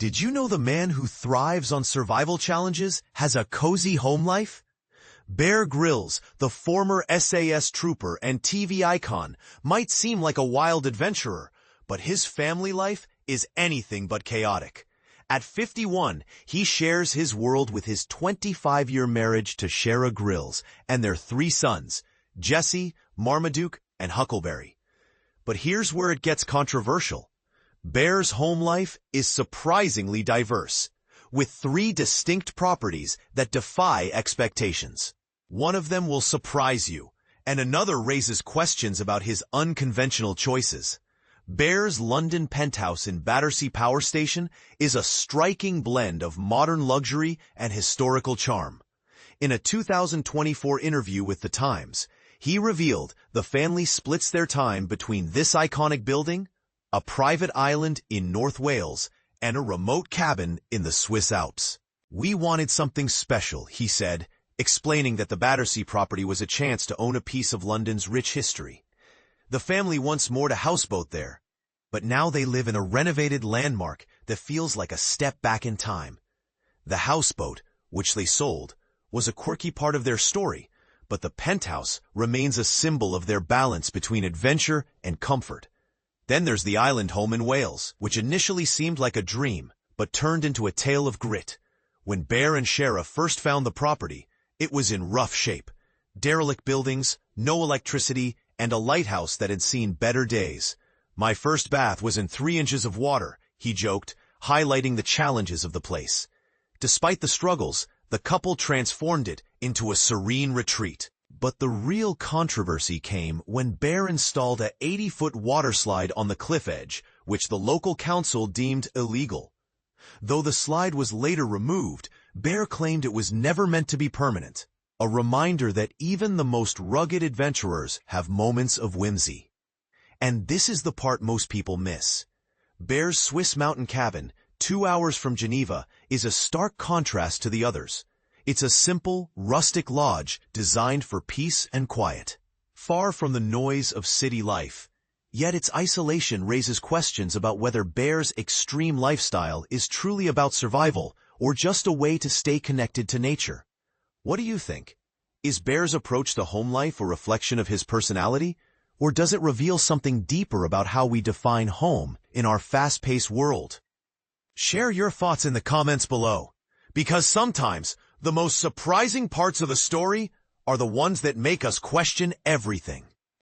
Did you know the man who thrives on survival challenges has a cozy home life? Bear Grylls, the former SAS trooper and TV icon, might seem like a wild adventurer, but his family life is anything but chaotic. At 51, he shares his world with his 25-year marriage to Shara Grylls and their 3 sons, Jesse, Marmaduke, and Huckleberry. But here's where it gets controversial. Bear's home life is surprisingly diverse, with 3 distinct properties that defy expectations. One of them will surprise you, and another raises questions about his unconventional choices. Bear's London penthouse in Battersea Power Station is a striking blend of modern luxury and historical charm. In a 2024 interview with The Times, he revealed the family splits their time between this iconic building, a private island in North Wales, and a remote cabin in the Swiss Alps. "We wanted something special," he said, explaining that the Battersea property was a chance to own a piece of London's rich history. The family once moored a houseboat there, but now they live in a renovated landmark that feels like a step back in time. The houseboat, which they sold, was a quirky part of their story, but the penthouse remains a symbol of their balance between adventure and comfort. Then there's the island home in Wales, which initially seemed like a dream, but turned into a tale of grit. When Bear and Shara first found the property, it was in rough shape. Derelict buildings, no electricity, and a lighthouse that had seen better days. "My first bath was in 3 inches of water," he joked, highlighting the challenges of the place. Despite the struggles, the couple transformed it into a serene retreat. But the real controversy came when Bear installed a 80-foot waterslide on the cliff edge, which the local council deemed illegal. Though the slide was later removed, Bear claimed it was never meant to be permanent, a reminder that even the most rugged adventurers have moments of whimsy. And this is the part most people miss. Bear's Swiss mountain cabin, 2 hours from Geneva, is a stark contrast to the others. It's a simple, rustic lodge designed for peace and quiet, far from the noise of city life. Yet its isolation raises questions about whether Bear's extreme lifestyle is truly about survival or just a way to stay connected to nature. What do you think? Is Bear's approach to home life a reflection of his personality, or does it reveal something deeper about how we define home in our fast-paced world? Share your thoughts in the comments below, because sometimes the most surprising parts of the story are the ones that make us question everything.